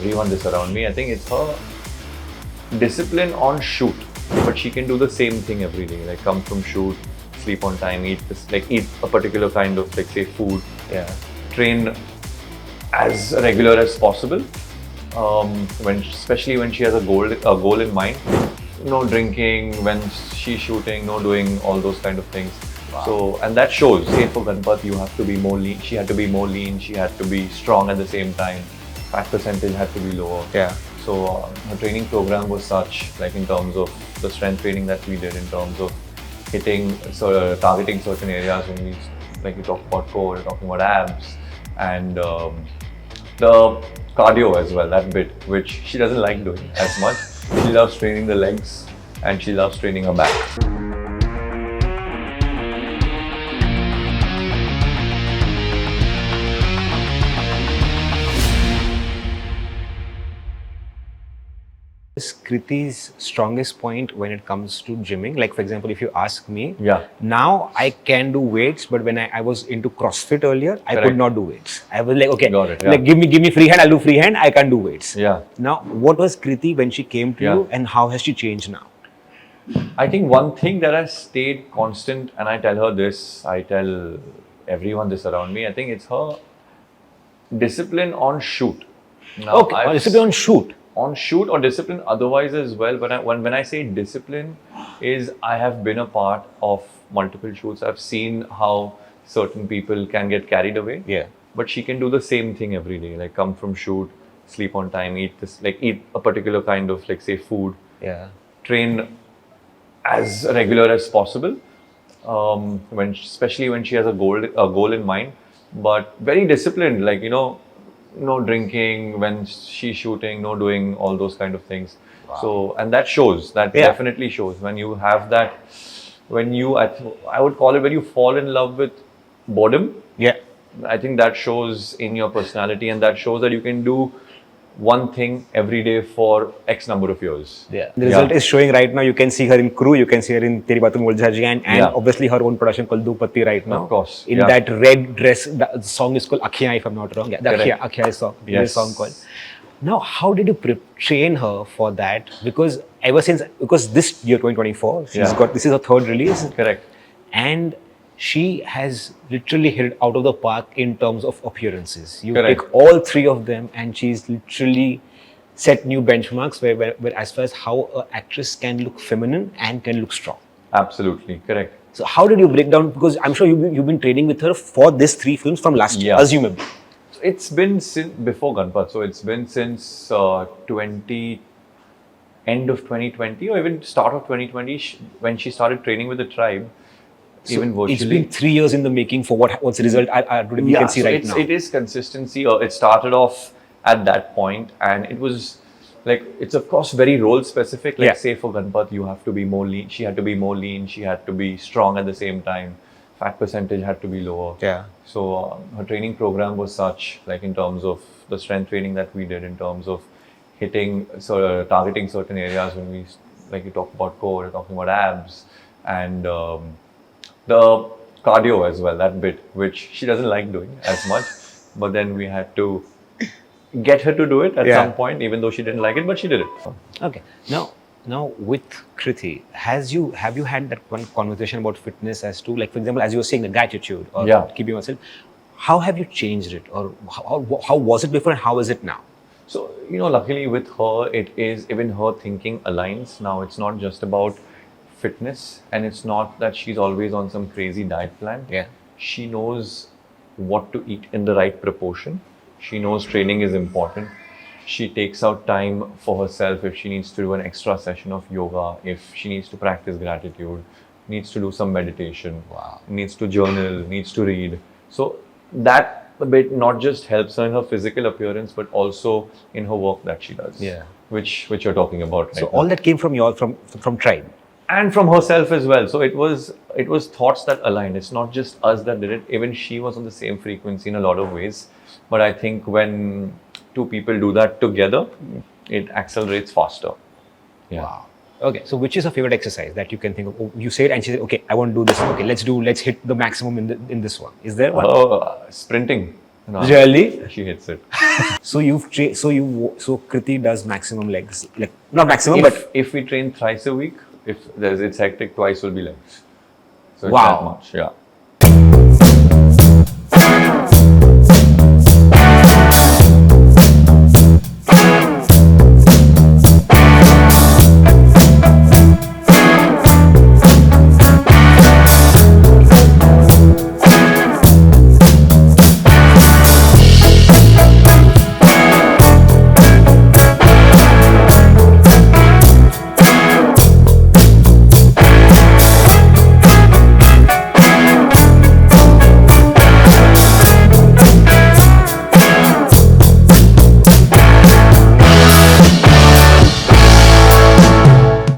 everyone this around me. I think it's her discipline on shoot, but she can do the same thing every day. Like come from shoot, sleep on time, eat a particular kind of say food. Yeah. Train as regular as possible. Especially when she has a goal in mind. No drinking when she's shooting, no doing all those kind of things. Wow. So, and that shows. Say for Ganpath, you have to be more lean. She had to be more lean. She had to be strong at the same time. Fat percentage had to be lower. Yeah. So her training program was such, like in terms of the strength training that we did, in terms of targeting certain areas. When we, like you talk about core, you're talking about abs, and the cardio as well. That bit, which she doesn't like doing as much. She loves training the legs, and she loves training her back. Is Kriti's strongest point when it comes to gymming? Like for example, if you ask me, Yeah. now I can do weights, but when I was into CrossFit earlier, I Correct. could not do weights. I was like, okay, Got it, yeah. like give me free hand, I'll do free hand, I can't do weights. Yeah. Now, what was Kriti when she came to Yeah. you, and how has she changed now? I think one thing that has stayed constant, and I tell her this, I tell everyone this around me, I think it's her discipline on shoot. Now, Okay, discipline on shoot. On shoot or discipline otherwise as well. When I say discipline, is I have been a part of multiple shoots. I've seen how certain people can get carried away. Yeah. But she can do the same thing every day. Like come from shoot, sleep on time, eat a particular kind of say food. Yeah. Train as regular as possible. Especially when she has a goal in mind, but very disciplined. Like no drinking when she's shooting, no doing all those kind of things. Wow. So, and that shows. That definitely shows when you have that. I would call it when you fall in love with boredom. Yeah. I think that shows in your personality, and that shows that you can do one thing every day for X number of years. Yeah. The result is showing right now. You can see her in Crew, you can see her in Teri Baatu Mein Uljha Ji, and obviously her own production called Do Patti right now. Of course. In that red dress, the song is called Akhiyan, if I'm not wrong. Yeah, the Akhiyan song. Yes. Song called. Now, how did you train her for that? Because this year 2024, this is her third release. Correct. And she has literally hit it out of the park in terms of appearances. You Correct. take all three of them, and she's literally set new benchmarks where as far as how an actress can look feminine and can look strong. Absolutely correct. So how did you break down? Because I'm sure you've been training with her for these three films from last year, assumably. It's been since before Ganpath, so it's been since end of 2020 or even start of 2020 when she started training with the tribe. So even virtually. It's been 3 years in the making for what's the result we can see right now. It is consistency. It started off at that point, and it was like, it's of course very role specific. Like say for Ganpath, you have to be more lean. She had to be more lean. She had to be strong at the same time. Fat percentage had to be lower. Yeah. So her training program was such, like in terms of the strength training that we did, in terms of targeting certain areas. When we, like you talk about core, you're talking about abs, and the cardio as well, that bit, which she doesn't like doing as much, but then we had to get her to do it at some point, even though she didn't like it, but she did it. Okay. Now with Kriti, have you had that one conversation about fitness as to, like for example, as you were saying, the gratitude or keeping yourself, how have you changed it, or how was it before and how is it now? So, luckily with her, it is, even her thinking aligns. Now it's not just about fitness, and it's not that she's always on some crazy diet plan. Yeah. She knows what to eat in the right proportion. She knows training is important. She takes out time for herself if she needs to do an extra session of yoga, if she needs to practice gratitude, needs to do some meditation, needs to journal, needs to read. So that a bit not just helps her in her physical appearance, but also in her work that she does. Yeah. Which you're talking about right So now. all that came from Tribe. And from herself as well. So it was thoughts that aligned. It's not just us that did it. Even she was on the same frequency in a lot of ways. But I think when two people do that together, it accelerates faster. Yeah. Wow. Okay. So which is a favorite exercise that you can think of? Oh, you say it and she said, okay, I want to do this. Okay, let's hit the maximum in this one. Is there one? Sprinting. No, Really? she hits it. So so Kriti does maximum legs, like not maximum, but If we train thrice a week, if it's hectic, twice will be legs. So it's Wow. that much, yeah.